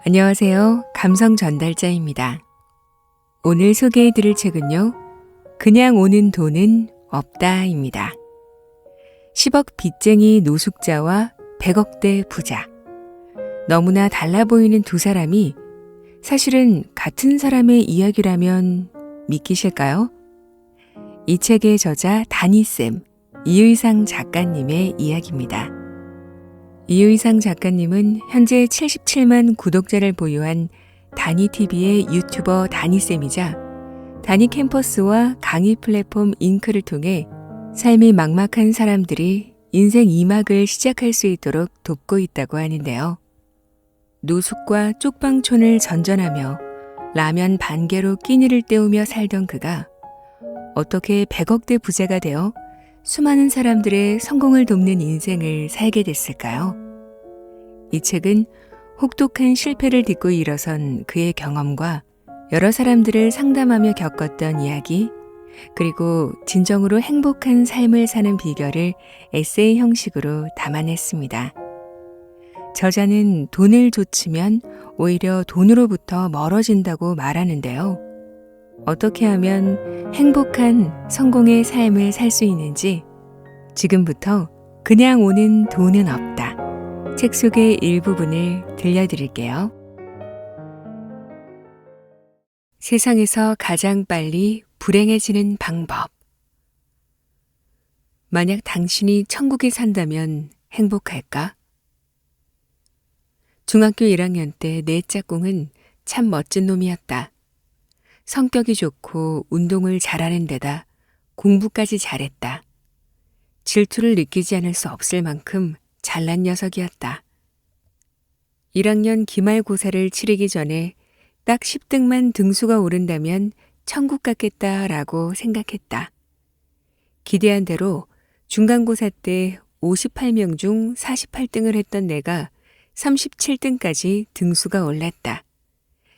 안녕하세요. 감성 전달자입니다. 오늘 소개해드릴 책은요. 그냥 오는 돈은 없다입니다. 10억 빚쟁이 노숙자와 100억대 부자. 너무나 달라 보이는 두 사람이 사실은 같은 사람의 이야기라면 믿기실까요? 이 책의 저자 다니쌤, 이의상 작가님의 이야기입니다. 이의상 작가님은 현재 77만 구독자를 보유한 다니TV의 유튜버 다니쌤이자 다니캠퍼스와 강의 플랫폼 잉크를 통해 삶이 막막한 사람들이 인생 2막을 시작할 수 있도록 돕고 있다고 하는데요. 노숙과 쪽방촌을 전전하며 라면 반 개로 끼니를 때우며 살던 그가 어떻게 100억대 부자가 되어 수많은 사람들의 성공을 돕는 인생을 살게 됐을까요? 이 책은 혹독한 실패를 딛고 일어선 그의 경험과 여러 사람들을 상담하며 겪었던 이야기, 그리고 진정으로 행복한 삶을 사는 비결을 에세이 형식으로 담아냈습니다. 저자는 돈을 좇으면 오히려 돈으로부터 멀어진다고 말하는데요. 어떻게 하면 행복한 성공의 삶을 살 수 있는지 지금부터 그냥 오는 돈은 없다. 책 속의 일부분을 들려드릴게요. 세상에서 가장 빨리 불행해지는 방법. 만약 당신이 천국에 산다면 행복할까? 중학교 1학년 때 내 짝꿍은 참 멋진 놈이었다. 성격이 좋고 운동을 잘하는 데다 공부까지 잘했다. 질투를 느끼지 않을 수 없을 만큼 잘난 녀석이었다. 1학년 기말고사를 치르기 전에 딱 10등만 등수가 오른다면 천국 갔겠다라고 생각했다. 기대한 대로 중간고사 때 58명 중 48등을 했던 내가 37등까지 등수가 올랐다.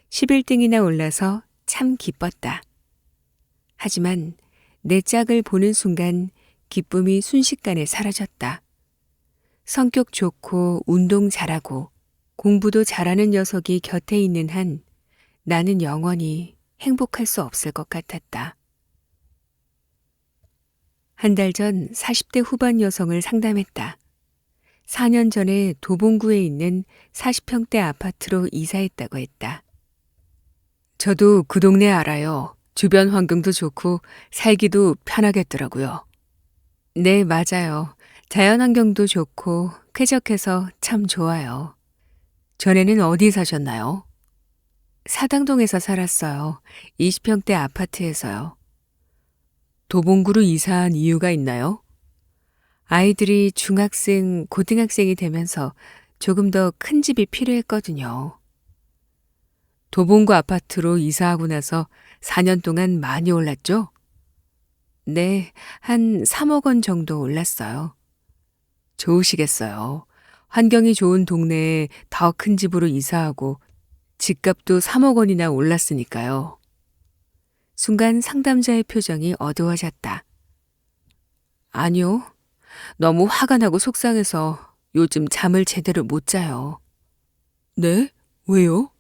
11등이나 올라서 참 기뻤다. 하지만 내 짝을 보는 순간 기쁨이 순식간에 사라졌다. 성격 좋고 운동 잘하고 공부도 잘하는 녀석이 곁에 있는 한 나는 영원히 행복할 수 없을 것 같았다. 한 달 전 40대 후반 여성을 상담했다. 4년 전에 도봉구에 있는 40평대 아파트로 이사했다고 했다. 저도 그 동네 알아요. 주변 환경도 좋고 살기도 편하겠더라고요. 네, 맞아요. 자연환경도 좋고 쾌적해서 참 좋아요. 전에는 어디 사셨나요? 사당동에서 살았어요. 20평대 아파트에서요. 도봉구로 이사한 이유가 있나요? 아이들이 중학생, 고등학생이 되면서 조금 더 큰 집이 필요했거든요. 도봉구 아파트로 이사하고 나서 4년 동안 많이 올랐죠? 네, 한 3억 원 정도 올랐어요. 좋으시겠어요. 환경이 좋은 동네에 더 큰 집으로 이사하고 집값도 3억 원이나 올랐으니까요. 순간 상담자의 표정이 어두워졌다. 아니요. 너무 화가 나고 속상해서 요즘 잠을 제대로 못 자요. 네? 왜요?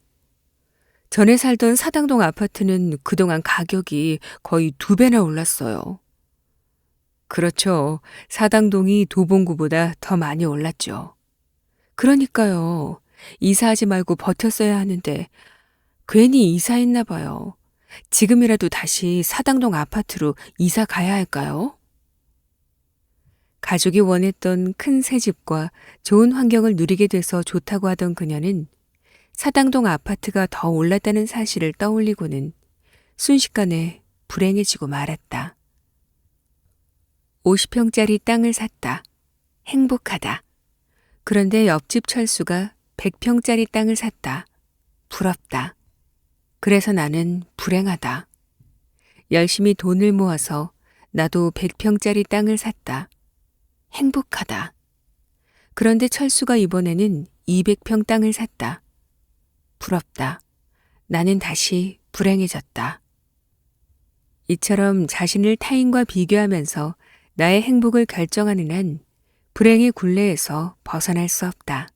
전에 살던 사당동 아파트는 그동안 가격이 거의 2배나 올랐어요. 그렇죠. 사당동이 도봉구보다 더 많이 올랐죠. 그러니까요. 이사하지 말고 버텼어야 하는데 괜히 이사했나 봐요. 지금이라도 다시 사당동 아파트로 이사 가야 할까요? 가족이 원했던 큰 새 집과 좋은 환경을 누리게 돼서 좋다고 하던 그녀는 사당동 아파트가 더 올랐다는 사실을 떠올리고는 순식간에 불행해지고 말았다. 50평짜리 땅을 샀다. 행복하다. 그런데 옆집 철수가 100평짜리 땅을 샀다. 부럽다. 그래서 나는 불행하다. 열심히 돈을 모아서 나도 100평짜리 땅을 샀다. 행복하다. 그런데 철수가 이번에는 200평 땅을 샀다. 부럽다. 나는 다시 불행해졌다. 이처럼 자신을 타인과 비교하면서 나의 행복을 결정하는 한 불행의 굴레에서 벗어날 수 없다.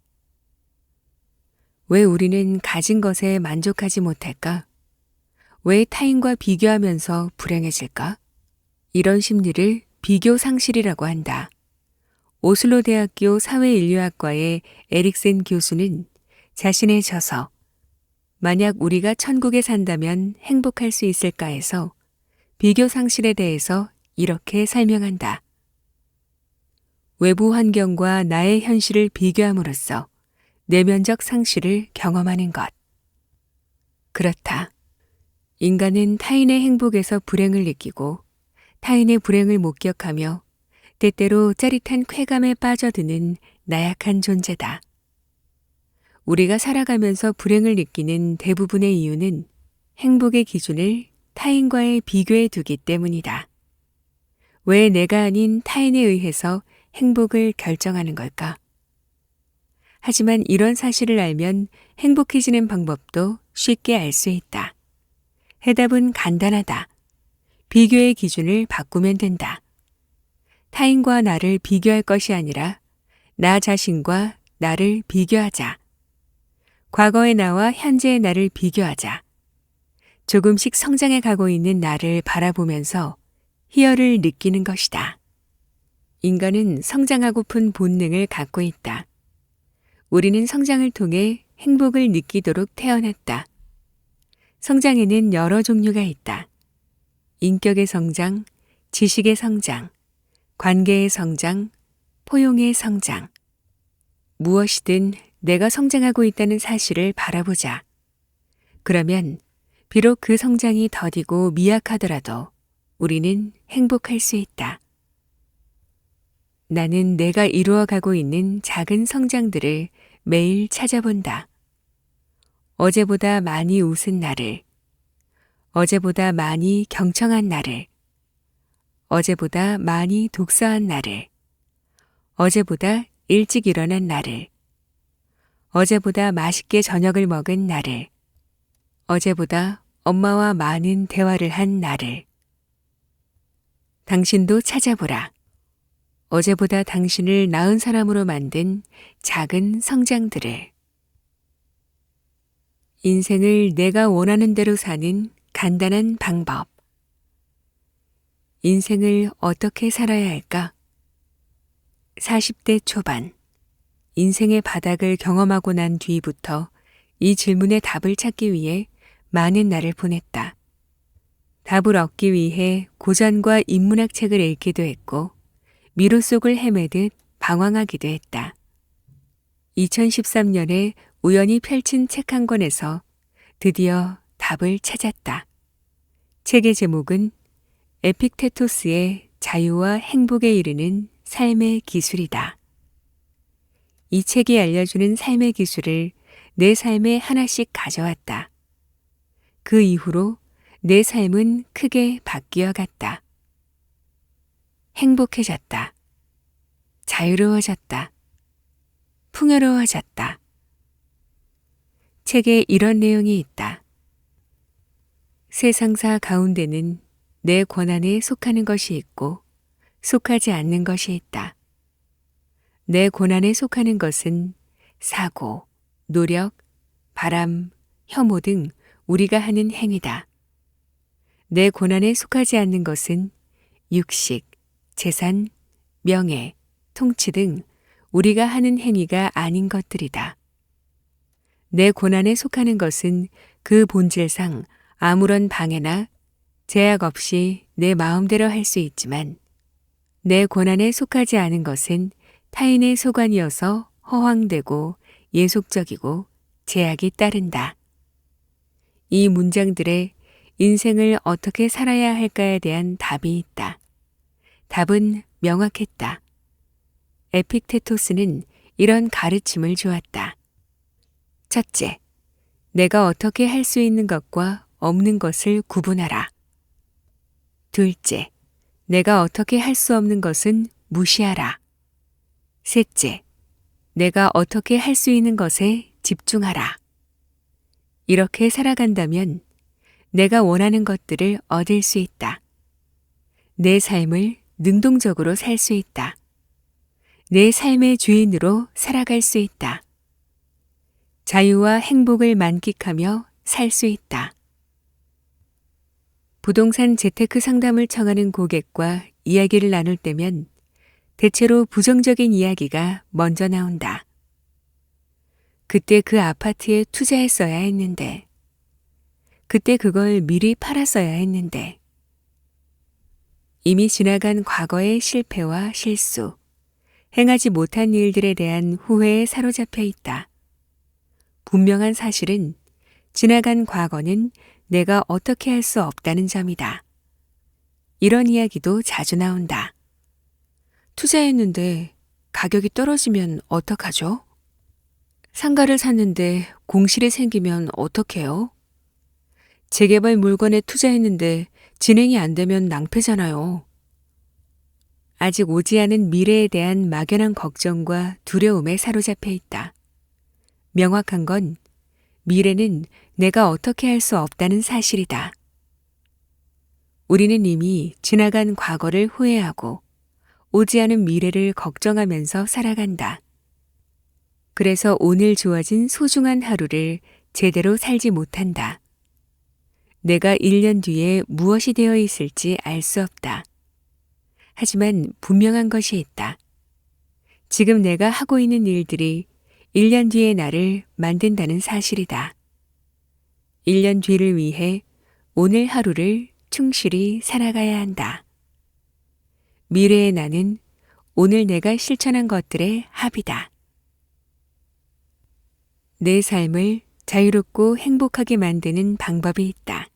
왜 우리는 가진 것에 만족하지 못할까? 왜 타인과 비교하면서 불행해질까? 이런 심리를 비교 상실이라고 한다. 오슬로 대학교 사회인류학과의 에릭센 교수는 자신의 저서 만약 우리가 천국에 산다면 행복할 수 있을까 해서 비교 상실에 대해서 이렇게 설명한다. 외부 환경과 나의 현실을 비교함으로써 내면적 상실을 경험하는 것. 그렇다. 인간은 타인의 행복에서 불행을 느끼고 타인의 불행을 목격하며 때때로 짜릿한 쾌감에 빠져드는 나약한 존재다. 우리가 살아가면서 불행을 느끼는 대부분의 이유는 행복의 기준을 타인과의 비교에 두기 때문이다. 왜 내가 아닌 타인에 의해서 행복을 결정하는 걸까? 하지만 이런 사실을 알면 행복해지는 방법도 쉽게 알 수 있다. 해답은 간단하다. 비교의 기준을 바꾸면 된다. 타인과 나를 비교할 것이 아니라 나 자신과 나를 비교하자. 과거의 나와 현재의 나를 비교하자. 조금씩 성장해 가고 있는 나를 바라보면서 희열을 느끼는 것이다. 인간은 성장하고픈 본능을 갖고 있다. 우리는 성장을 통해 행복을 느끼도록 태어났다. 성장에는 여러 종류가 있다. 인격의 성장, 지식의 성장, 관계의 성장, 포용의 성장. 무엇이든 내가 성장하고 있다는 사실을 바라보자. 그러면 비록 그 성장이 더디고 미약하더라도 우리는 행복할 수 있다. 나는 내가 이루어가고 있는 작은 성장들을 매일 찾아본다. 어제보다 많이 웃은 나를, 어제보다 많이 경청한 나를, 어제보다 많이 독서한 나를, 어제보다 일찍 일어난 나를, 어제보다 맛있게 저녁을 먹은 나를, 어제보다 엄마와 많은 대화를 한 나를. 당신도 찾아보라. 어제보다 당신을 나은 사람으로 만든 작은 성장들을. 인생을 내가 원하는 대로 사는 간단한 방법. 인생을 어떻게 살아야 할까? 40대 초반. 인생의 바닥을 경험하고 난 뒤부터 이 질문의 답을 찾기 위해 많은 날을 보냈다. 답을 얻기 위해 고전과 인문학 책을 읽기도 했고 미로 속을 헤매듯 방황하기도 했다. 2013년에 우연히 펼친 책 한 권에서 드디어 답을 찾았다. 책의 제목은 에픽테토스의 자유와 행복에 이르는 삶의 기술이다. 이 책이 알려주는 삶의 기술을 내 삶에 하나씩 가져왔다. 그 이후로 내 삶은 크게 바뀌어 갔다. 행복해졌다. 자유로워졌다. 풍요로워졌다. 책에 이런 내용이 있다. 세상사 가운데는 내 권한에 속하는 것이 있고 속하지 않는 것이 있다. 내 권한에 속하는 것은 사고, 노력, 바람, 혐오 등 우리가 하는 행위다. 내 권한에 속하지 않는 것은 육식, 재산, 명예, 통치 등 우리가 하는 행위가 아닌 것들이다. 내 권한에 속하는 것은 그 본질상 아무런 방해나 제약 없이 내 마음대로 할 수 있지만 내 권한에 속하지 않은 것은 타인의 소관이어서 허황되고 예속적이고 제약이 따른다. 이 문장들에 인생을 어떻게 살아야 할까에 대한 답이 있다. 답은 명확했다. 에픽테토스는 이런 가르침을 주었다. 첫째, 내가 어떻게 할 수 있는 것과 없는 것을 구분하라. 둘째, 내가 어떻게 할 수 없는 것은 무시하라. 셋째, 내가 어떻게 할 수 있는 것에 집중하라. 이렇게 살아간다면 내가 원하는 것들을 얻을 수 있다. 내 삶을 능동적으로 살 수 있다. 내 삶의 주인으로 살아갈 수 있다. 자유와 행복을 만끽하며 살 수 있다. 부동산 재테크 상담을 청하는 고객과 이야기를 나눌 때면 대체로 부정적인 이야기가 먼저 나온다. 그때 그 아파트에 투자했어야 했는데, 그때 그걸 미리 팔았어야 했는데, 이미 지나간 과거의 실패와 실수, 행하지 못한 일들에 대한 후회에 사로잡혀 있다. 분명한 사실은 지나간 과거는 내가 어떻게 할 수 없다는 점이다. 이런 이야기도 자주 나온다. 투자했는데 가격이 떨어지면 어떡하죠? 상가를 샀는데 공실이 생기면 어떡해요? 재개발 물건에 투자했는데 진행이 안 되면 낭패잖아요. 아직 오지 않은 미래에 대한 막연한 걱정과 두려움에 사로잡혀 있다. 명확한 건 미래는 내가 어떻게 할 수 없다는 사실이다. 우리는 이미 지나간 과거를 후회하고 오지 않은 미래를 걱정하면서 살아간다. 그래서 오늘 주어진 소중한 하루를 제대로 살지 못한다. 내가 1년 뒤에 무엇이 되어 있을지 알 수 없다. 하지만 분명한 것이 있다. 지금 내가 하고 있는 일들이 1년 뒤의 나를 만든다는 사실이다. 1년 뒤를 위해 오늘 하루를 충실히 살아가야 한다. 미래의 나는 오늘 내가 실천한 것들의 합이다. 내 삶을 자유롭고 행복하게 만드는 방법이 있다.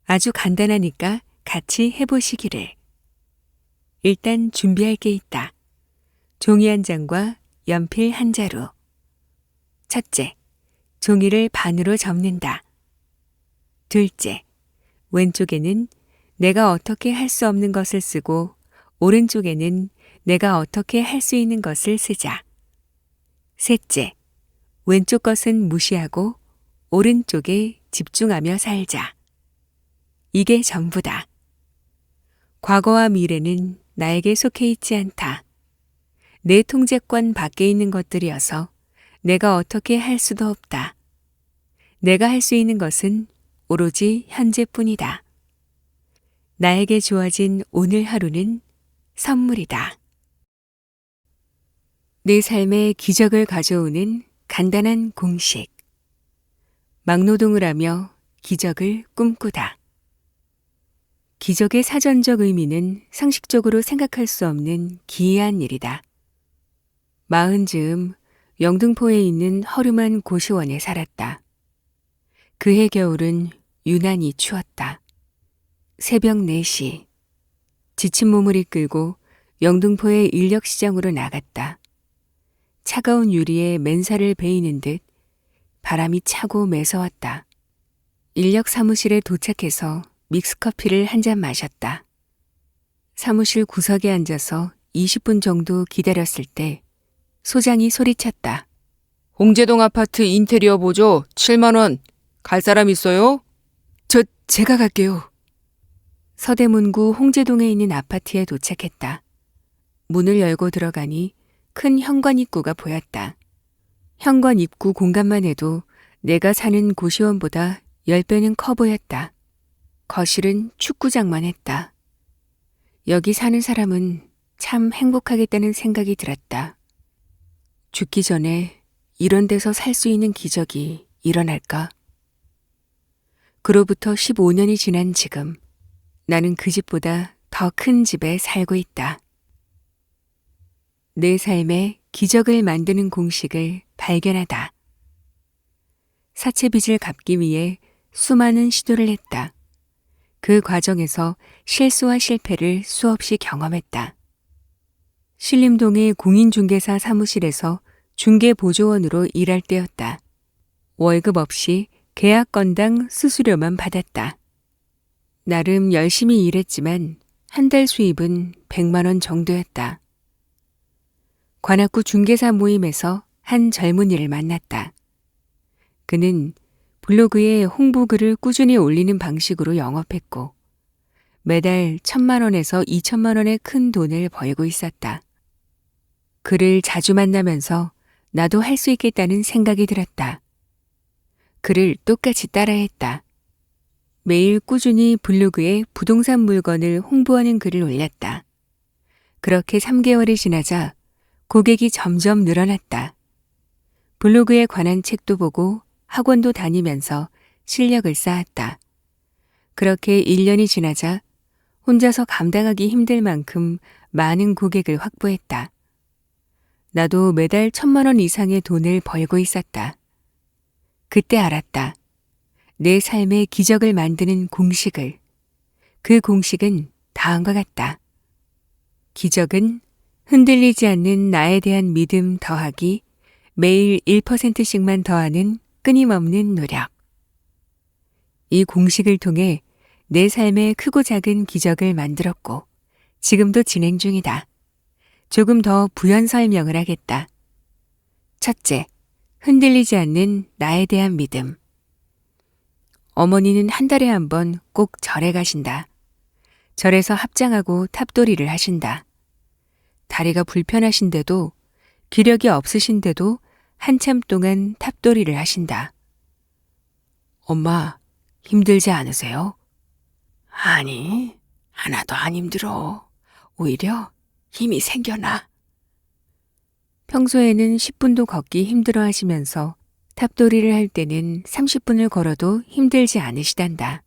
아주 간단하니까 같이 해보시기를. 일단 준비할 게 있다. 종이 한 장과 연필 한 자루. 첫째, 종이를 반으로 접는다. 둘째, 왼쪽에는 내가 어떻게 할 수 없는 것을 쓰고 오른쪽에는 내가 어떻게 할 수 있는 것을 쓰자. 셋째, 왼쪽 것은 무시하고 오른쪽에 집중하며 살자. 이게 전부다. 과거와 미래는 나에게 속해 있지 않다. 내 통제권 밖에 있는 것들이어서 내가 어떻게 할 수도 없다. 내가 할 수 있는 것은 오로지 현재뿐이다. 나에게 주어진 오늘 하루는 선물이다. 내 삶에 기적을 가져오는 간단한 공식. 막노동을 하며 기적을 꿈꾸다. 기적의 사전적 의미는 상식적으로 생각할 수 없는 기이한 일이다. 마흔 즈음 영등포에 있는 허름한 고시원에 살았다. 그해 겨울은 유난히 추웠다. 새벽 4시. 지친 몸을 이끌고 영등포의 인력시장으로 나갔다. 차가운 유리에 맨살을 베이는 듯 바람이 차고 매서웠다. 인력 사무실에 도착해서 믹스커피를 한 잔 마셨다. 사무실 구석에 앉아서 20분 정도 기다렸을 때 소장이 소리쳤다. 홍제동 아파트 인테리어 보조 7만 원. 갈 사람 있어요? 제가 갈게요. 서대문구 홍제동에 있는 아파트에 도착했다. 문을 열고 들어가니 큰 현관 입구가 보였다. 현관 입구 공간만 해도 내가 사는 고시원보다 10배는 커 보였다. 거실은 축구장만 했다. 여기 사는 사람은 참 행복하겠다는 생각이 들었다. 죽기 전에 이런 데서 살 수 있는 기적이 일어날까? 그로부터 15년이 지난 지금 나는 그 집보다 더 큰 집에 살고 있다. 내 삶에 기적을 만드는 공식을 발견하다. 사채빚을 갚기 위해 수많은 시도를 했다. 그 과정에서 실수와 실패를 수없이 경험했다. 신림동의 공인중개사 사무실에서 중개보조원으로 일할 때였다. 월급 없이 계약 건당 수수료만 받았다. 나름 열심히 일했지만 한 달 수입은 100만 원 정도였다. 관악구 중개사 모임에서 한 젊은이를 만났다. 그는 블로그에 홍보글을 꾸준히 올리는 방식으로 영업했고 매달 1,000만 원에서 2,000만 원의 큰 돈을 벌고 있었다. 그를 자주 만나면서 나도 할 수 있겠다는 생각이 들었다. 그를 똑같이 따라했다. 매일 꾸준히 블로그에 부동산 물건을 홍보하는 글을 올렸다. 그렇게 3개월이 지나자 고객이 점점 늘어났다. 블로그에 관한 책도 보고 학원도 다니면서 실력을 쌓았다. 그렇게 1년이 지나자 혼자서 감당하기 힘들 만큼 많은 고객을 확보했다. 나도 매달 1,000만 원 이상의 돈을 벌고 있었다. 그때 알았다. 내 삶의 기적을 만드는 공식을. 그 공식은 다음과 같다. 기적은 흔들리지 않는 나에 대한 믿음 더하기 매일 1%씩만 더하는 끊임없는 노력. 이 공식을 통해 내 삶의 크고 작은 기적을 만들었고 지금도 진행 중이다. 조금 더 부연 설명을 하겠다. 첫째, 흔들리지 않는 나에 대한 믿음. 어머니는 한 달에 한 번 꼭 절에 가신다. 절에서 합장하고 탑도리를 하신다. 다리가 불편하신데도 기력이 없으신데도 한참 동안 탑도리를 하신다. 엄마, 힘들지 않으세요? 아니, 하나도 안 힘들어. 오히려 힘이 생겨나. 평소에는 10분도 걷기 힘들어 하시면서 탑도리를 할 때는 30분을 걸어도 힘들지 않으시단다.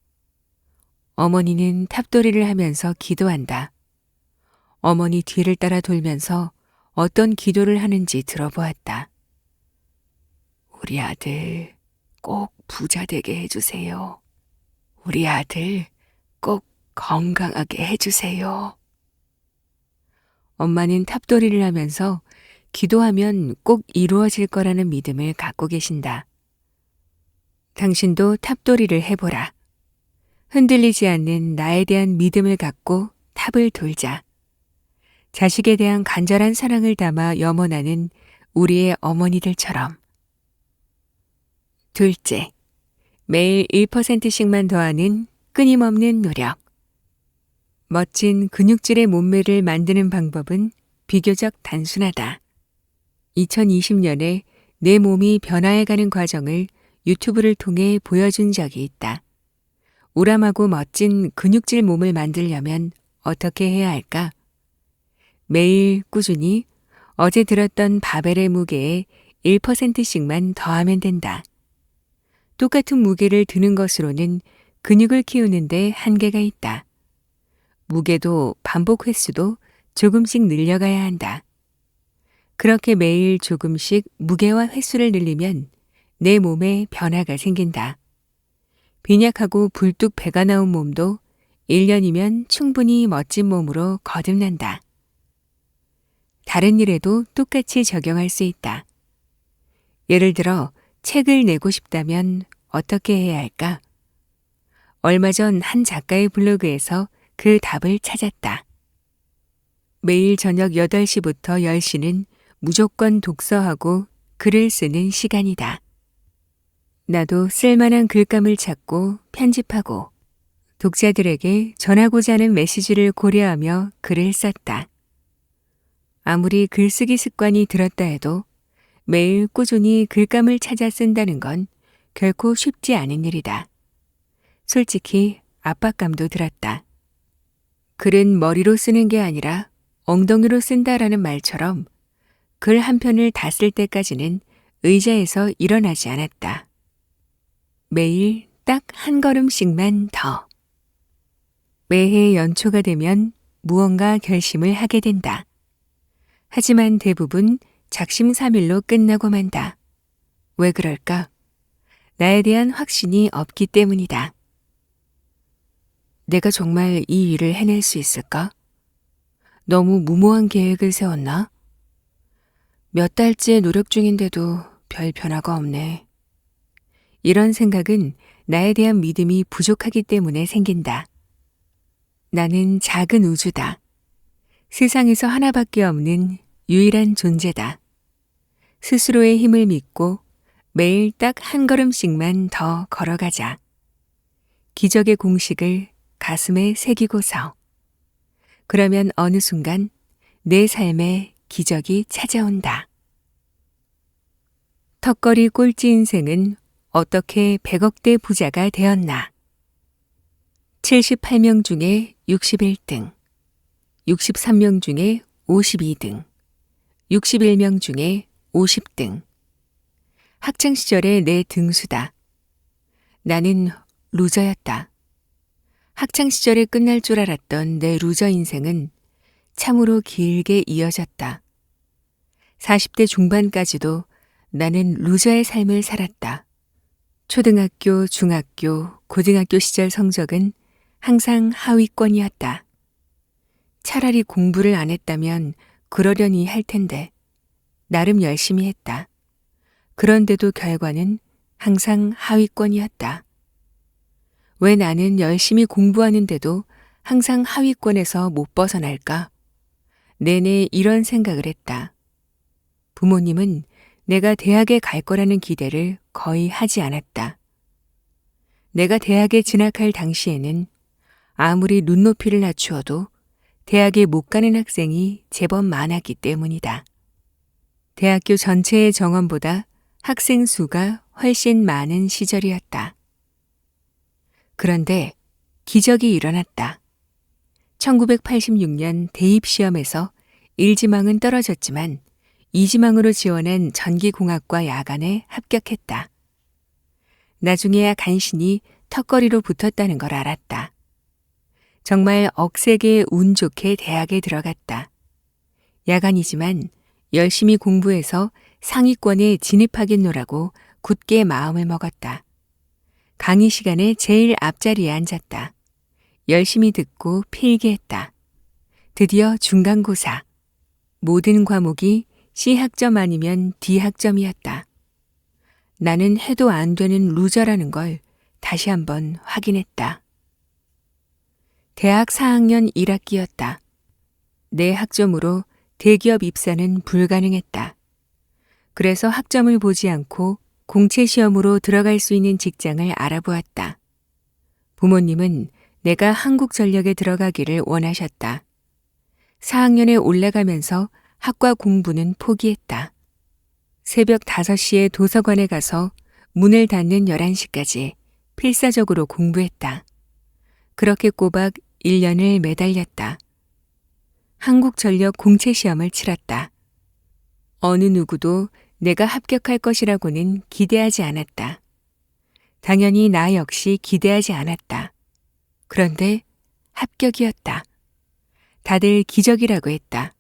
어머니는 탑도리를 하면서 기도한다. 어머니 뒤를 따라 돌면서 어떤 기도를 하는지 들어보았다. 우리 아들 꼭 부자 되게 해주세요. 우리 아들 꼭 건강하게 해주세요. 엄마는 탑도리를 하면서 기도하면 꼭 이루어질 거라는 믿음을 갖고 계신다. 당신도 탑도리를 해보라. 흔들리지 않는 나에 대한 믿음을 갖고 탑을 돌자. 자식에 대한 간절한 사랑을 담아 염원하는 우리의 어머니들처럼. 둘째, 매일 1%씩만 더하는 끊임없는 노력. 멋진 근육질의 몸매를 만드는 방법은 비교적 단순하다. 2020년에 내 몸이 변화해가는 과정을 유튜브를 통해 보여준 적이 있다. 우람하고 멋진 근육질 몸을 만들려면 어떻게 해야 할까? 매일 꾸준히 어제 들었던 바벨의 무게에 1%씩만 더하면 된다. 똑같은 무게를 드는 것으로는 근육을 키우는데 한계가 있다. 무게도 반복 횟수도 조금씩 늘려가야 한다. 그렇게 매일 조금씩 무게와 횟수를 늘리면 내 몸에 변화가 생긴다. 빈약하고 불뚝 배가 나온 몸도 1년이면 충분히 멋진 몸으로 거듭난다. 다른 일에도 똑같이 적용할 수 있다. 예를 들어 책을 내고 싶다면 어떻게 해야 할까? 얼마 전 한 작가의 블로그에서 그 답을 찾았다. 매일 저녁 8시부터 10시는 무조건 독서하고 글을 쓰는 시간이다. 나도 쓸만한 글감을 찾고 편집하고 독자들에게 전하고자 하는 메시지를 고려하며 글을 썼다. 아무리 글쓰기 습관이 들었다 해도 매일 꾸준히 글감을 찾아 쓴다는 건 결코 쉽지 않은 일이다. 솔직히 압박감도 들었다. 글은 머리로 쓰는 게 아니라 엉덩이로 쓴다라는 말처럼 글 한 편을 다 쓸 때까지는 의자에서 일어나지 않았다. 매일 딱 한 걸음씩만 더. 매해 연초가 되면 무언가 결심을 하게 된다. 하지만 대부분 작심삼일로 끝나고 만다. 왜 그럴까? 나에 대한 확신이 없기 때문이다. 내가 정말 이 일을 해낼 수 있을까? 너무 무모한 계획을 세웠나? 몇 달째 노력 중인데도 별 변화가 없네. 이런 생각은 나에 대한 믿음이 부족하기 때문에 생긴다. 나는 작은 우주다. 세상에서 하나밖에 없는 유일한 존재다. 스스로의 힘을 믿고 매일 딱 한 걸음씩만 더 걸어가자. 기적의 공식을 가슴에 새기고서. 그러면 어느 순간 내 삶에 기적이 찾아온다. 턱걸이 꼴찌 인생은 어떻게 100억대 부자가 되었나? 78명 중에 61등, 63명 중에 52등, 61명 중에 50등. 학창시절의 내 등수다. 나는 루저였다. 학창시절에 끝날 줄 알았던 내 루저 인생은 참으로 길게 이어졌다. 40대 중반까지도 나는 루저의 삶을 살았다. 초등학교, 중학교, 고등학교 시절 성적은 항상 하위권이었다. 차라리 공부를 안 했다면 그러려니 할 텐데 나름 열심히 했다. 그런데도 결과는 항상 하위권이었다. 왜 나는 열심히 공부하는데도 항상 하위권에서 못 벗어날까? 내내 이런 생각을 했다. 부모님은 내가 대학에 갈 거라는 기대를 거의 하지 않았다. 내가 대학에 진학할 당시에는 아무리 눈높이를 낮추어도 대학에 못 가는 학생이 제법 많았기 때문이다. 대학교 전체의 정원보다 학생 수가 훨씬 많은 시절이었다. 그런데 기적이 일어났다. 1986년 대입시험에서 1지망은 떨어졌지만 2지망으로 지원한 전기공학과 야간에 합격했다. 나중에야 간신히 턱걸이로 붙었다는 걸 알았다. 정말 억세게 운 좋게 대학에 들어갔다. 야간이지만 열심히 공부해서 상위권에 진입하겠노라고 굳게 마음을 먹었다. 강의 시간에 제일 앞자리에 앉았다. 열심히 듣고 필기했다. 드디어 중간고사. 모든 과목이 C학점 아니면 D학점이었다. 나는 해도 안 되는 루저라는 걸 다시 한번 확인했다. 대학 4학년 1학기였다. 내 학점으로 대기업 입사는 불가능했다. 그래서 학점을 보지 않고 공채 시험으로 들어갈 수 있는 직장을 알아보았다. 부모님은 내가 한국전력에 들어가기를 원하셨다. 4학년에 올라가면서 학과 공부는 포기했다. 새벽 5시에 도서관에 가서 문을 닫는 11시까지 필사적으로 공부했다. 그렇게 꼬박 1년을 매달렸다. 한국전력 공채 시험을 치렀다. 어느 누구도 내가 합격할 것이라고는 기대하지 않았다. 당연히 나 역시 기대하지 않았다. 그런데 합격이었다. 다들 기적이라고 했다.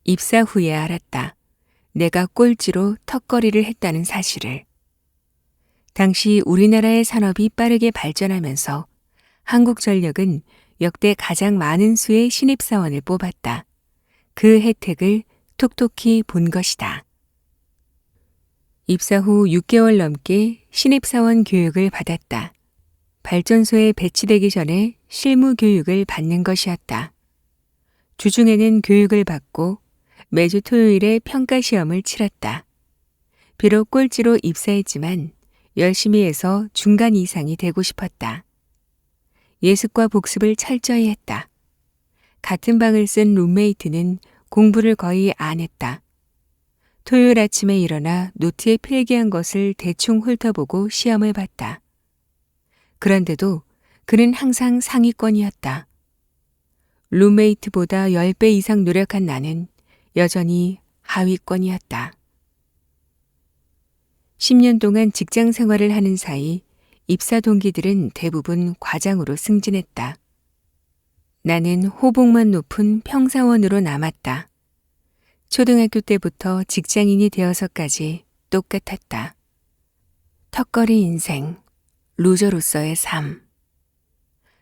입사 후에 알았다. 내가 꼴찌로 턱걸이를 했다는 사실을. 당시 우리나라의 산업이 빠르게 발전하면서 한국전력은 역대 가장 많은 수의 신입사원을 뽑았다. 그 혜택을 톡톡히 본 것이다. 입사 후 6개월 넘게 신입사원 교육을 받았다. 발전소에 배치되기 전에 실무 교육을 받는 것이었다. 주중에는 교육을 받고 매주 토요일에 평가 시험을 치렀다. 비록 꼴찌로 입사했지만 열심히 해서 중간 이상이 되고 싶었다. 예습과 복습을 철저히 했다. 같은 방을 쓴 룸메이트는 공부를 거의 안 했다. 토요일 아침에 일어나 노트에 필기한 것을 대충 훑어보고 시험을 봤다. 그런데도 그는 항상 상위권이었다. 룸메이트보다 10배 이상 노력한 나는 여전히 하위권이었다. 10년 동안 직장 생활을 하는 사이 입사 동기들은 대부분 과장으로 승진했다. 나는 호봉만 높은 평사원으로 남았다. 초등학교 때부터 직장인이 되어서까지 똑같았다. 턱걸이 인생, 루저로서의 삶.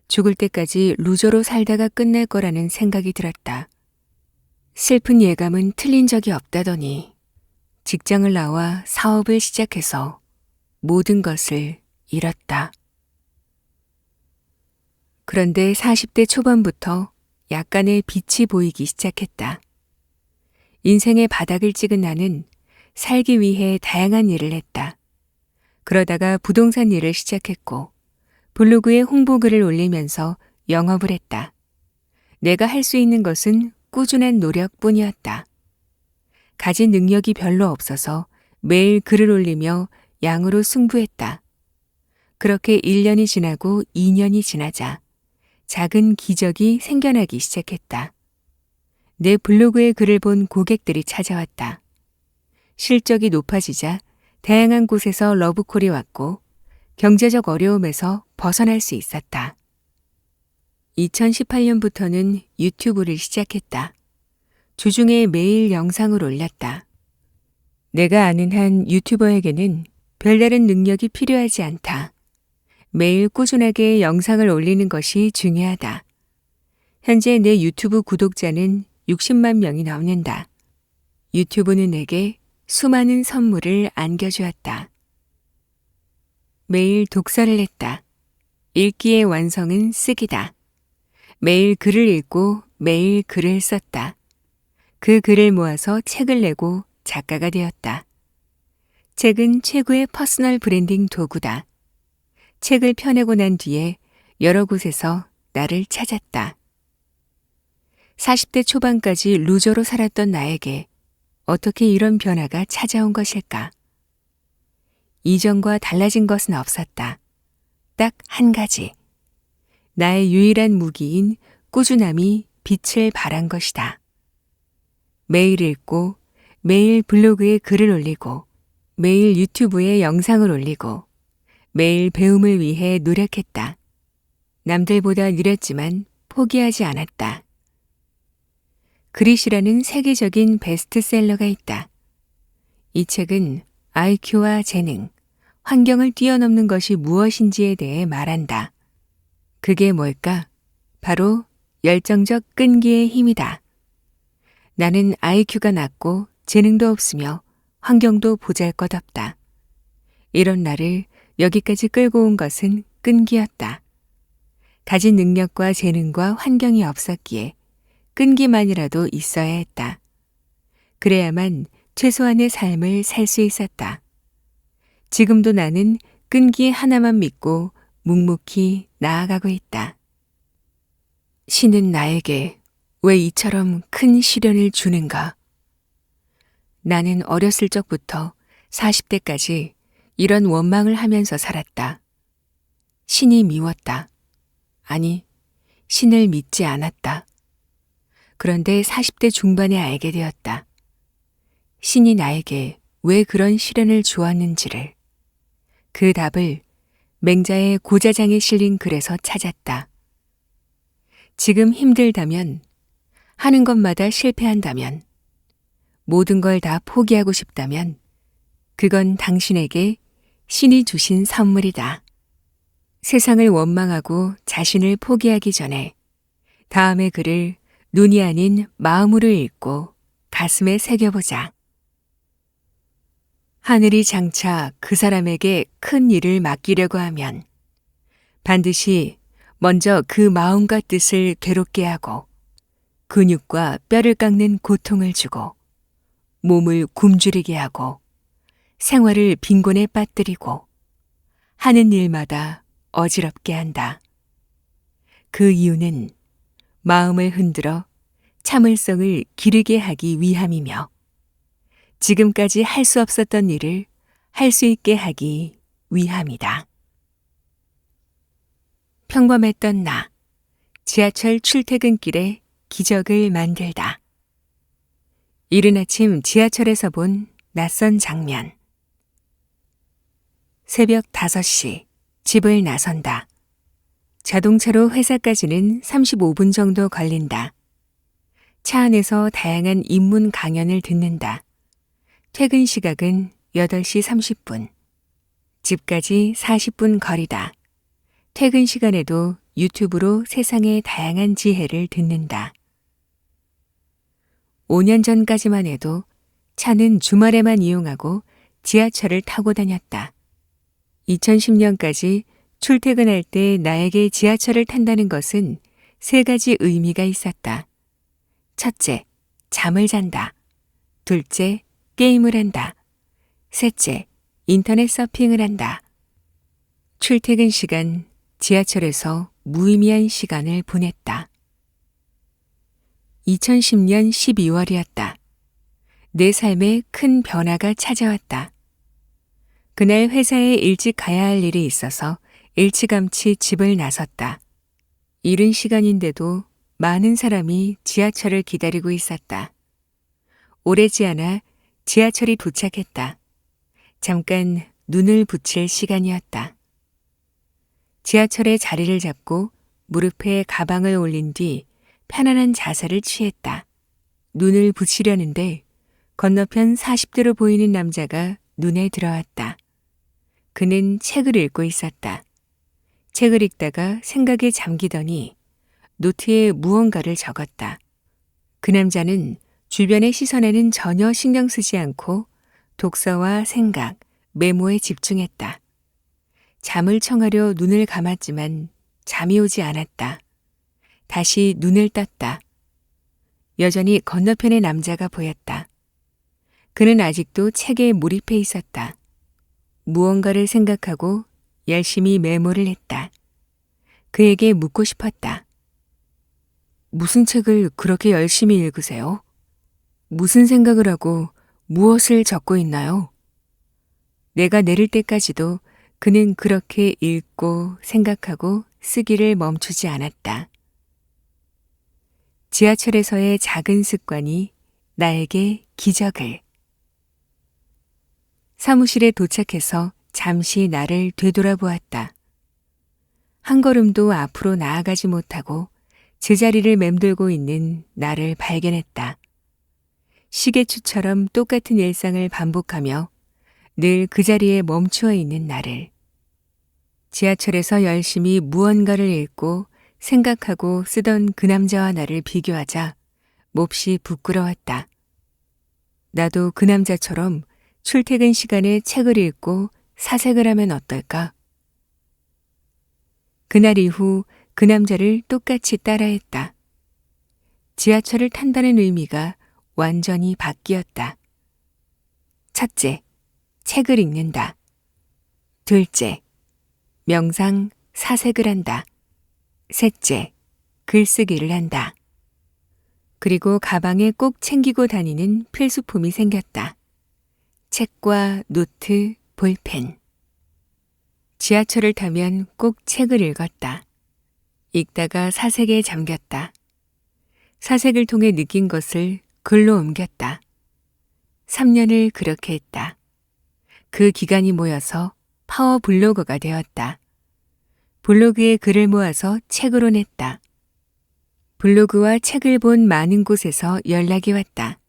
죽을 때까지 루저로 살다가 끝날 거라는 생각이 들었다. 슬픈 예감은 틀린 적이 없다더니 직장을 나와 사업을 시작해서 모든 것을 잃었다. 그런데 40대 초반부터 약간의 빛이 보이기 시작했다. 인생의 바닥을 찍은 나는 살기 위해 다양한 일을 했다. 그러다가 부동산 일을 시작했고 블로그에 홍보글을 올리면서 영업을 했다. 내가 할 수 있는 것은 꾸준한 노력뿐이었다. 가진 능력이 별로 없어서 매일 글을 올리며 양으로 승부했다. 그렇게 1년이 지나고 2년이 지나자 작은 기적이 생겨나기 시작했다. 내 블로그에 글을 본 고객들이 찾아왔다. 실적이 높아지자 다양한 곳에서 러브콜이 왔고 경제적 어려움에서 벗어날 수 있었다. 2018년부터는 유튜브를 시작했다. 주중에 매일 영상을 올렸다. 내가 아는 한 유튜버에게는 별다른 능력이 필요하지 않다. 매일 꾸준하게 영상을 올리는 것이 중요하다. 현재 내 유튜브 구독자는 60만 명이 넘는다. 유튜브는 내게 수많은 선물을 안겨주었다. 매일 독서를 했다. 읽기의 완성은 쓰기다. 매일 글을 읽고 매일 글을 썼다. 그 글을 모아서 책을 내고 작가가 되었다. 책은 최고의 퍼스널 브랜딩 도구다. 책을 펴내고 난 뒤에 여러 곳에서 나를 찾았다. 40대 초반까지 루저로 살았던 나에게 어떻게 이런 변화가 찾아온 것일까? 이전과 달라진 것은 없었다. 딱 한 가지. 나의 유일한 무기인 꾸준함이 빛을 발한 것이다. 매일 읽고, 매일 블로그에 글을 올리고, 매일 유튜브에 영상을 올리고, 매일 배움을 위해 노력했다. 남들보다 느렸지만 포기하지 않았다. 그릿이라는 세계적인 베스트셀러가 있다. 이 책은 IQ와 재능, 환경을 뛰어넘는 것이 무엇인지에 대해 말한다. 그게 뭘까? 바로 열정적 끈기의 힘이다. 나는 IQ가 낮고 재능도 없으며 환경도 보잘것없다. 이런 나를 여기까지 끌고 온 것은 끈기였다. 가진 능력과 재능과 환경이 없었기에 끈기만이라도 있어야 했다. 그래야만 최소한의 삶을 살 수 있었다. 지금도 나는 끈기 하나만 믿고 묵묵히 나아가고 있다. 신은 나에게 왜 이처럼 큰 시련을 주는가? 나는 어렸을 적부터 40대까지 이런 원망을 하면서 살았다. 신이 미웠다. 아니, 신을 믿지 않았다. 그런데 40대 중반에 알게 되었다. 신이 나에게 왜 그런 시련을 주었는지를. 그 답을 맹자의 고자장에 실린 글에서 찾았다. 지금 힘들다면, 하는 것마다 실패한다면, 모든 걸 다 포기하고 싶다면, 그건 당신에게 신이 주신 선물이다. 세상을 원망하고 자신을 포기하기 전에 다음의 글을 눈이 아닌 마음으로 읽고 가슴에 새겨보자. 하늘이 장차 그 사람에게 큰 일을 맡기려고 하면 반드시 먼저 그 마음과 뜻을 괴롭게 하고 근육과 뼈를 깎는 고통을 주고 몸을 굶주리게 하고 생활을 빈곤에 빠뜨리고 하는 일마다 어지럽게 한다. 그 이유는 마음을 흔들어 참을성을 기르게 하기 위함이며 지금까지 할 수 없었던 일을 할 수 있게 하기 위함이다. 평범했던 나, 지하철 출퇴근길에 기적을 만들다. 이른 아침 지하철에서 본 낯선 장면. 새벽 5시 집을 나선다. 자동차로 회사까지는 35분 정도 걸린다. 차 안에서 다양한 인문 강연을 듣는다. 퇴근 시각은 8시 30분. 집까지 40분 거리다. 퇴근 시간에도 유튜브로 세상의 다양한 지혜를 듣는다. 5년 전까지만 해도 차는 주말에만 이용하고 지하철을 타고 다녔다. 2010년까지 출퇴근할 때 나에게 지하철을 탄다는 것은 3가지 의미가 있었다. 첫째, 잠을 잔다. 둘째, 게임을 한다. 셋째, 인터넷 서핑을 한다. 출퇴근 시간, 지하철에서 무의미한 시간을 보냈다. 2010년 12월이었다. 내 삶에 큰 변화가 찾아왔다. 그날 회사에 일찍 가야 할 일이 있어서 일찌감치 집을 나섰다. 이른 시간인데도 많은 사람이 지하철을 기다리고 있었다. 오래지 않아 지하철이 도착했다. 잠깐 눈을 붙일 시간이었다. 지하철에 자리를 잡고 무릎에 가방을 올린 뒤 편안한 자세를 취했다. 눈을 붙이려는데 건너편 40대로 보이는 남자가 눈에 들어왔다. 그는 책을 읽고 있었다. 책을 읽다가 생각에 잠기더니 노트에 무언가를 적었다. 그 남자는 주변의 시선에는 전혀 신경 쓰지 않고 독서와 생각, 메모에 집중했다. 잠을 청하려 눈을 감았지만 잠이 오지 않았다. 다시 눈을 떴다. 여전히 건너편의 남자가 보였다. 그는 아직도 책에 몰입해 있었다. 무언가를 생각하고 열심히 메모를 했다. 그에게 묻고 싶었다. 무슨 책을 그렇게 열심히 읽으세요? 무슨 생각을 하고 무엇을 적고 있나요? 내가 내릴 때까지도 그는 그렇게 읽고 생각하고 쓰기를 멈추지 않았다. 지하철에서의 작은 습관이 나에게 기적을. 사무실에 도착해서 잠시 나를 되돌아보았다. 한 걸음도 앞으로 나아가지 못하고 제자리를 맴돌고 있는 나를 발견했다. 시계추처럼 똑같은 일상을 반복하며 늘 그 자리에 멈추어 있는 나를. 지하철에서 열심히 무언가를 읽고 생각하고 쓰던 그 남자와 나를 비교하자 몹시 부끄러웠다. 나도 그 남자처럼 출퇴근 시간에 책을 읽고 사색을 하면 어떨까? 그날 이후 그 남자를 똑같이 따라했다. 지하철을 탄다는 의미가 완전히 바뀌었다. 첫째, 책을 읽는다. 둘째, 명상, 사색을 한다. 셋째, 글쓰기를 한다. 그리고 가방에 꼭 챙기고 다니는 필수품이 생겼다. 책과 노트, 볼펜. 지하철을 타면 꼭 책을 읽었다. 읽다가 사색에 잠겼다. 사색을 통해 느낀 것을 글로 옮겼다. 3년을 그렇게 했다. 그 기간이 모여서 파워 블로거가 되었다. 블로그에 글을 모아서 책으로 냈다. 블로그와 책을 본 많은 곳에서 연락이 왔다.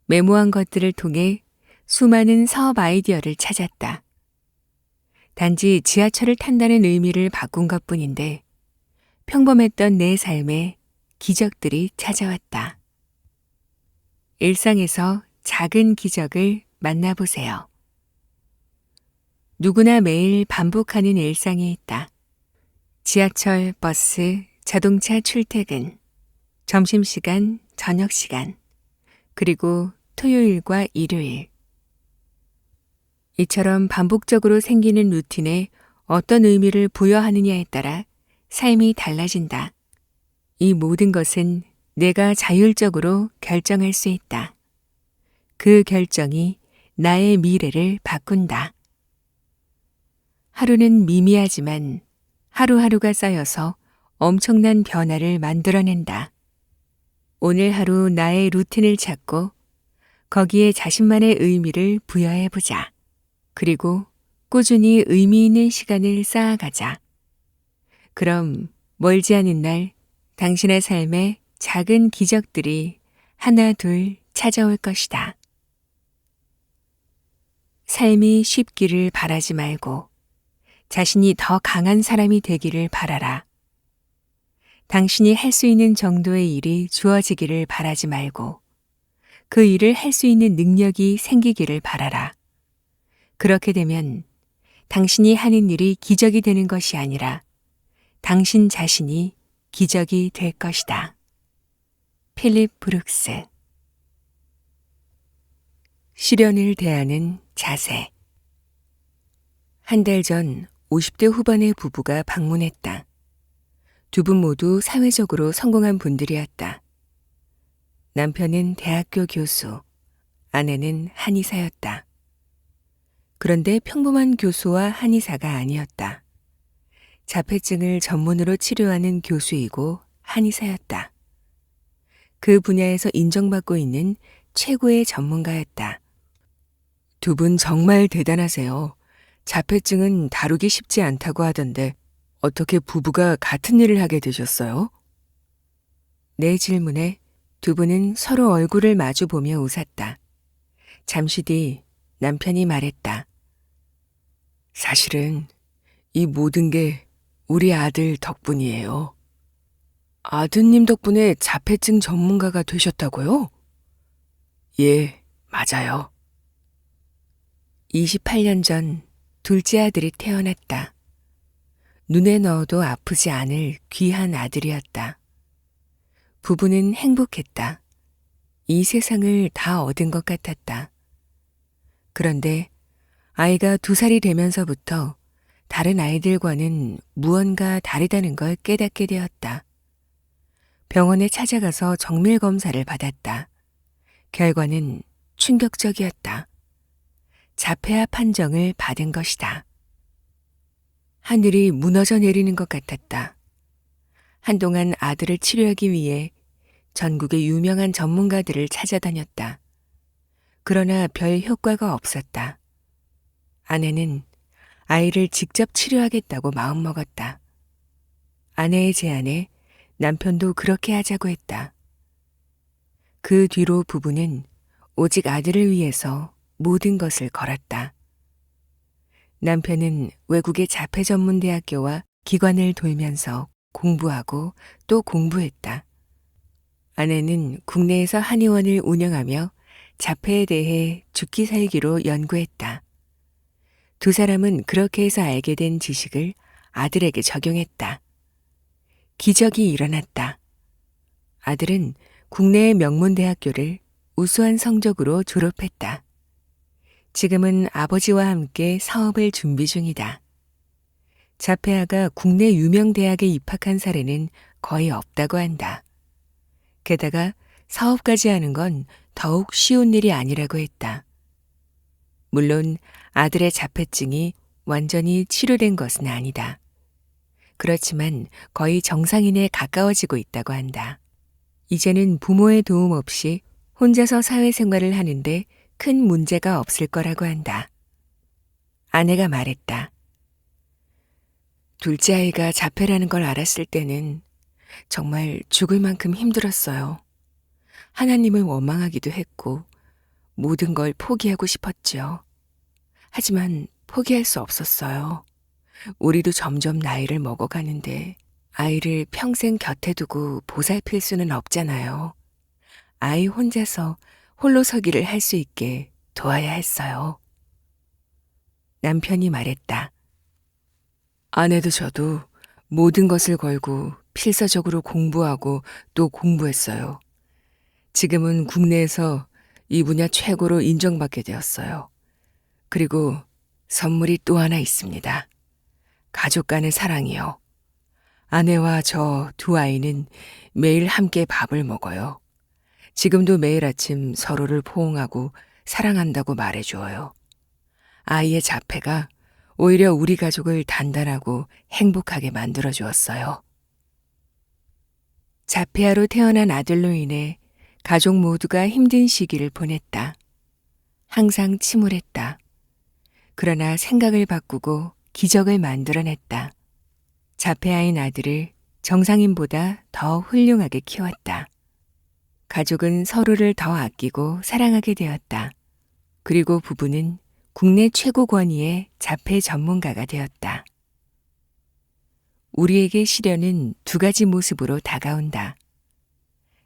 메모한 것들을 통해 수많은 사업 아이디어를 찾았다. 단지 지하철을 탄다는 의미를 바꾼 것뿐인데 평범했던 내 삶에 기적들이 찾아왔다. 일상에서 작은 기적을 만나보세요. 누구나 매일 반복하는 일상이 있다. 지하철, 버스, 자동차 출퇴근, 점심시간, 저녁시간, 그리고 토요일과 일요일. 이처럼 반복적으로 생기는 루틴에 어떤 의미를 부여하느냐에 따라 삶이 달라진다. 이 모든 것은 내가 자율적으로 결정할 수 있다. 그 결정이 나의 미래를 바꾼다. 하루는 미미하지만 하루하루가 쌓여서 엄청난 변화를 만들어낸다. 오늘 하루 나의 루틴을 찾고 거기에 자신만의 의미를 부여해보자. 그리고 꾸준히 의미 있는 시간을 쌓아가자. 그럼 멀지 않은 날 당신의 삶에 작은 기적들이 하나 둘 찾아올 것이다. 삶이 쉽기를 바라지 말고 자신이 더 강한 사람이 되기를 바라라. 당신이 할 수 있는 정도의 일이 주어지기를 바라지 말고 그 일을 할 수 있는 능력이 생기기를 바라라. 그렇게 되면 당신이 하는 일이 기적이 되는 것이 아니라 당신 자신이 기적이 될 것이다. 필립 브룩스. 시련을 대하는 자세. 한 달 전 50대 후반의 부부가 방문했다. 두 분 모두 사회적으로 성공한 분들이었다. 남편은 대학교 교수, 아내는 한의사였다. 그런데 평범한 교수와 한의사가 아니었다. 자폐증을 전문으로 치료하는 교수이고 한의사였다. 그 분야에서 인정받고 있는 최고의 전문가였다. 두 분 정말 대단하세요. 자폐증은 다루기 쉽지 않다고 하던데 어떻게 부부가 같은 일을 하게 되셨어요? 내 질문에 두 분은 서로 얼굴을 마주 보며 웃었다. 잠시 뒤 남편이 말했다. 사실은 이 모든 게 우리 아들 덕분이에요. 아드님 덕분에 자폐증 전문가가 되셨다고요? 예, 맞아요. 28년 전 둘째 아들이 태어났다. 눈에 넣어도 아프지 않을 귀한 아들이었다. 부부는 행복했다. 이 세상을 다 얻은 것 같았다. 그런데 아이가 2살이 되면서부터 다른 아이들과는 무언가 다르다는 걸 깨닫게 되었다. 병원에 찾아가서 정밀 검사를 받았다. 결과는 충격적이었다. 자폐아 판정을 받은 것이다. 하늘이 무너져 내리는 것 같았다. 한동안 아들을 치료하기 위해 전국의 유명한 전문가들을 찾아다녔다. 그러나 별 효과가 없었다. 아내는 아이를 직접 치료하겠다고 마음먹었다. 아내의 제안에 남편도 그렇게 하자고 했다. 그 뒤로 부부는 오직 아들을 위해서 모든 것을 걸었다. 남편은 외국의 자폐 전문 대학교와 기관을 돌면서 공부하고 또 공부했다. 아내는 국내에서 한의원을 운영하며 자폐에 대해 죽기 살기로 연구했다. 두 사람은 그렇게 해서 알게 된 지식을 아들에게 적용했다. 기적이 일어났다. 아들은 국내의 명문 대학교를 우수한 성적으로 졸업했다. 지금은 아버지와 함께 사업을 준비 중이다. 자폐아가 국내 유명 대학에 입학한 사례는 거의 없다고 한다. 게다가 사업까지 하는 건 더욱 쉬운 일이 아니라고 했다. 물론 아들의 자폐증이 완전히 치료된 것은 아니다. 그렇지만 거의 정상인에 가까워지고 있다고 한다. 이제는 부모의 도움 없이 혼자서 사회생활을 하는데 큰 문제가 없을 거라고 한다. 아내가 말했다. 둘째 아이가 자폐라는 걸 알았을 때는 정말 죽을 만큼 힘들었어요. 하나님을 원망하기도 했고 모든 걸 포기하고 싶었지요. 하지만 포기할 수 없었어요. 우리도 점점 나이를 먹어가는데 아이를 평생 곁에 두고 보살필 수는 없잖아요. 아이 혼자서 홀로 서기를 할 수 있게 도와야 했어요. 남편이 말했다. 아내도 저도 모든 것을 걸고 필사적으로 공부하고 또 공부했어요. 지금은 국내에서 이 분야 최고로 인정받게 되었어요. 그리고 선물이 또 하나 있습니다. 가족 간의 사랑이요. 아내와 저 두 아이는 매일 함께 밥을 먹어요. 지금도 매일 아침 서로를 포옹하고 사랑한다고 말해주어요. 아이의 자폐가 오히려 우리 가족을 단단하고 행복하게 만들어주었어요. 자폐아로 태어난 아들로 인해 가족 모두가 힘든 시기를 보냈다. 항상 침울했다. 그러나 생각을 바꾸고 기적을 만들어냈다. 자폐아인 아들을 정상인보다 더 훌륭하게 키웠다. 가족은 서로를 더 아끼고 사랑하게 되었다. 그리고 부부는 국내 최고 권위의 자폐 전문가가 되었다. 우리에게 시련은 2가지 모습으로 다가온다.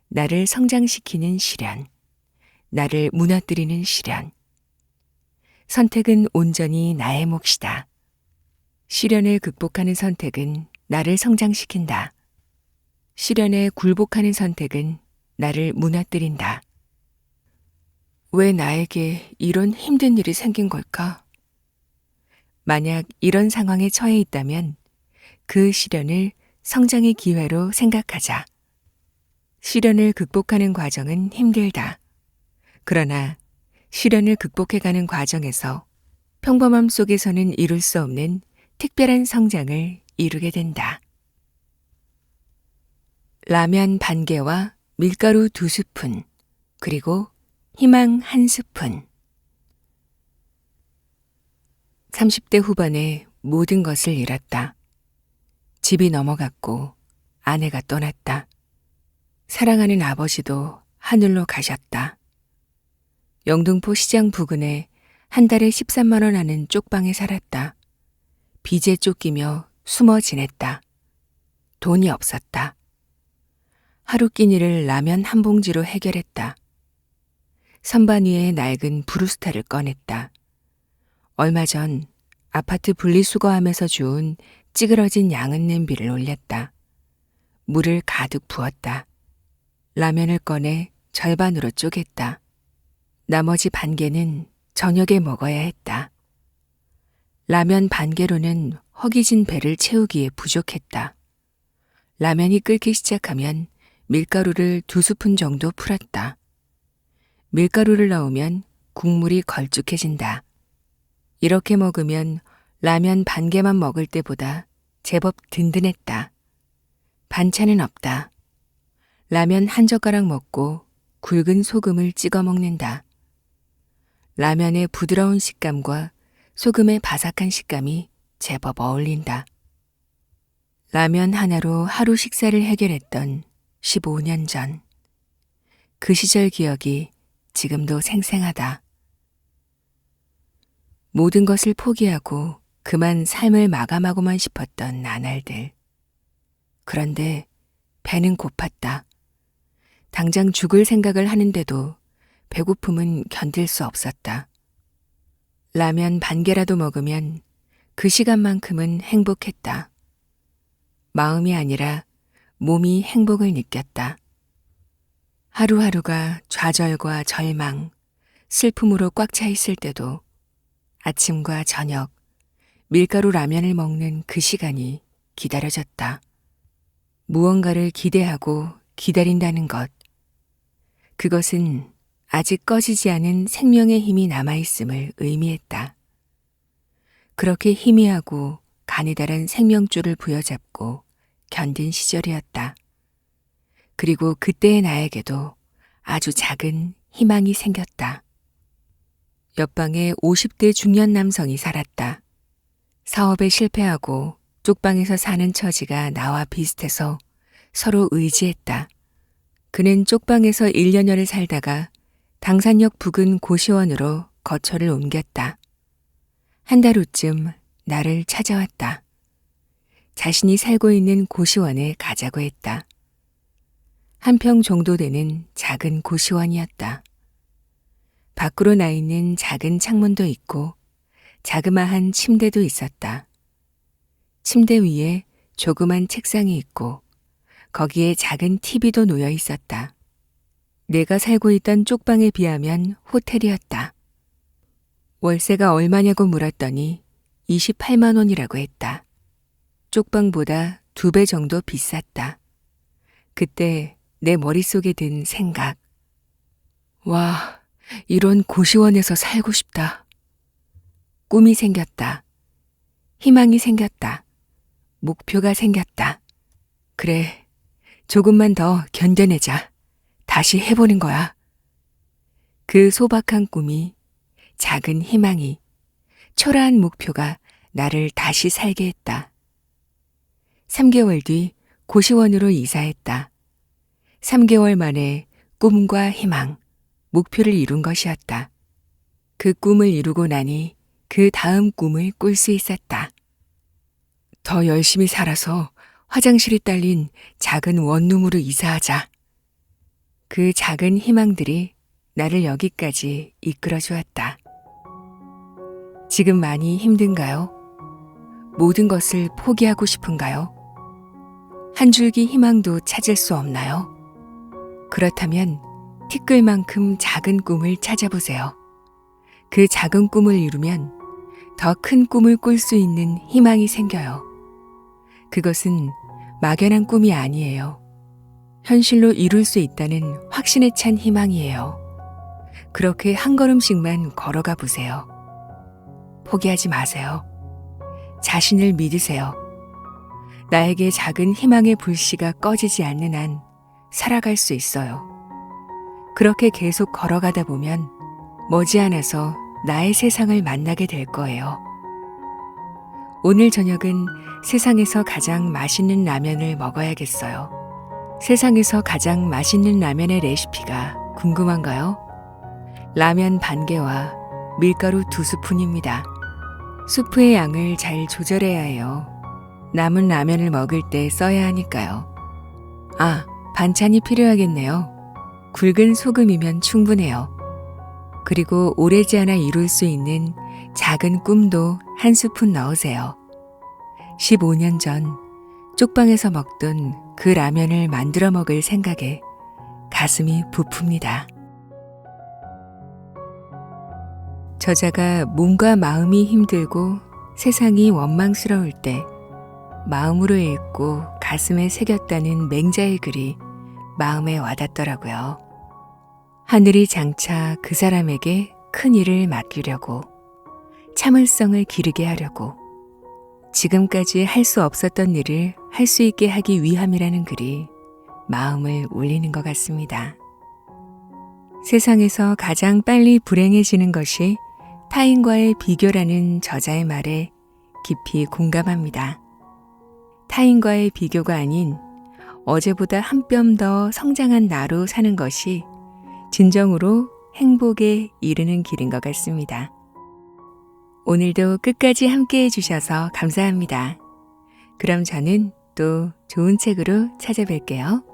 나를 성장시키는 시련, 나를 무너뜨리는 시련. 선택은 온전히 나의 몫이다. 시련을 극복하는 선택은 나를 성장시킨다. 시련에 굴복하는 선택은 나를 무너뜨린다. 왜 나에게 이런 힘든 일이 생긴 걸까? 만약 이런 상황에 처해 있다면 그 시련을 성장의 기회로 생각하자. 시련을 극복하는 과정은 힘들다. 그러나 시련을 극복해가는 과정에서 평범함 속에서는 이룰 수 없는 특별한 성장을 이루게 된다. 라면 반 개와 밀가루 2스푼, 그리고 희망 1스푼. 30대 후반에 모든 것을 잃었다. 집이 넘어갔고 아내가 떠났다. 사랑하는 아버지도 하늘로 가셨다. 영등포 시장 부근에 한 달에 13만 원 하는 쪽방에 살았다. 빚에 쫓기며 숨어 지냈다. 돈이 없었다. 하루 끼니를 라면 한 봉지로 해결했다. 선반 위에 낡은 브루스타를 꺼냈다. 얼마 전 아파트 분리수거하면서 주운 찌그러진 양은 냄비를 올렸다. 물을 가득 부었다. 라면을 꺼내 절반으로 쪼갰다. 나머지 반 개는 저녁에 먹어야 했다. 라면 반 개로는 허기진 배를 채우기에 부족했다. 라면이 끓기 시작하면 밀가루를 2스푼 정도 풀었다. 밀가루를 넣으면 국물이 걸쭉해진다. 이렇게 먹으면 라면 반 개만 먹을 때보다 제법 든든했다. 반찬은 없다. 라면 한 젓가락 먹고 굵은 소금을 찍어 먹는다. 라면의 부드러운 식감과 소금의 바삭한 식감이 제법 어울린다. 라면 하나로 하루 식사를 해결했던 15년 전. 그 시절 기억이 지금도 생생하다. 모든 것을 포기하고 그만 삶을 마감하고만 싶었던 나날들. 그런데 배는 고팠다. 당장 죽을 생각을 하는데도 배고픔은 견딜 수 없었다. 라면 반 개라도 먹으면 그 시간만큼은 행복했다. 마음이 아니라 몸이 행복을 느꼈다. 하루하루가 좌절과 절망, 슬픔으로 꽉 차 있을 때도 아침과 저녁, 밀가루 라면을 먹는 그 시간이 기다려졌다. 무언가를 기대하고 기다린다는 것. 그것은 아직 꺼지지 않은 생명의 힘이 남아있음을 의미했다. 그렇게 희미하고 가느다란 생명줄을 부여잡고 견딘 시절이었다. 그리고 그때의 나에게도 아주 작은 희망이 생겼다. 옆방에 50대 중년 남성이 살았다. 사업에 실패하고 쪽방에서 사는 처지가 나와 비슷해서 서로 의지했다. 그는 쪽방에서 1년여를 살다가 당산역 부근 고시원으로 거처를 옮겼다. 한 달 후쯤 나를 찾아왔다. 자신이 살고 있는 고시원에 가자고 했다. 한 평 정도 되는 작은 고시원이었다. 밖으로 나 있는 작은 창문도 있고 자그마한 침대도 있었다. 침대 위에 조그만 책상이 있고 거기에 작은 TV도 놓여 있었다. 내가 살고 있던 쪽방에 비하면 호텔이었다. 월세가 얼마냐고 물었더니 28만 원이라고 했다. 쪽방보다 2배 정도 비쌌다. 그때 내 머릿속에 든 생각. 와, 이런 고시원에서 살고 싶다. 꿈이 생겼다. 희망이 생겼다. 목표가 생겼다. 그래, 조금만 더 견뎌내자. 다시 해보는 거야. 그 소박한 꿈이, 작은 희망이, 초라한 목표가 나를 다시 살게 했다. 3개월 뒤 고시원으로 이사했다. 3개월 만에 꿈과 희망, 목표를 이룬 것이었다. 그 꿈을 이루고 나니 그 다음 꿈을 꿀 수 있었다. 더 열심히 살아서 화장실이 딸린 작은 원룸으로 이사하자. 그 작은 희망들이 나를 여기까지 이끌어 주었다. 지금 많이 힘든가요? 모든 것을 포기하고 싶은가요? 한 줄기 희망도 찾을 수 없나요? 그렇다면 티끌만큼 작은 꿈을 찾아보세요. 그 작은 꿈을 이루면 더 큰 꿈을 꿀 수 있는 희망이 생겨요. 그것은 막연한 꿈이 아니에요. 현실로 이룰 수 있다는 확신에 찬 희망이에요. 그렇게 한 걸음씩만 걸어가 보세요. 포기하지 마세요. 자신을 믿으세요. 나에게 작은 희망의 불씨가 꺼지지 않는 한 살아갈 수 있어요. 그렇게 계속 걸어가다 보면 머지않아서 나의 세상을 만나게 될 거예요. 오늘 저녁은 세상에서 가장 맛있는 라면을 먹어야겠어요. 세상에서 가장 맛있는 라면의 레시피가 궁금한가요? 라면 반 개와 밀가루 2스푼입니다. 수프의 양을 잘 조절해야 해요. 남은 라면을 먹을 때 써야 하니까요. 아, 반찬이 필요하겠네요. 굵은 소금이면 충분해요. 그리고 오래지 않아 이룰 수 있는 작은 꿈도 1스푼 넣으세요. 15년 전 쪽방에서 먹던 그 라면을 만들어 먹을 생각에 가슴이 부풉니다. 저자가 몸과 마음이 힘들고 세상이 원망스러울 때 마음으로 읽고 가슴에 새겼다는 맹자의 글이 마음에 와닿더라고요. 하늘이 장차 그 사람에게 큰 일을 맡기려고, 참을성을 기르게 하려고, 지금까지 할 수 없었던 일을 할 수 있게 하기 위함이라는 글이 마음을 울리는 것 같습니다. 세상에서 가장 빨리 불행해지는 것이 타인과의 비교라는 저자의 말에 깊이 공감합니다. 타인과의 비교가 아닌 어제보다 한 뼘 더 성장한 나로 사는 것이 진정으로 행복에 이르는 길인 것 같습니다. 오늘도 끝까지 함께 해주셔서 감사합니다. 그럼 저는 또 좋은 책으로 찾아뵐게요.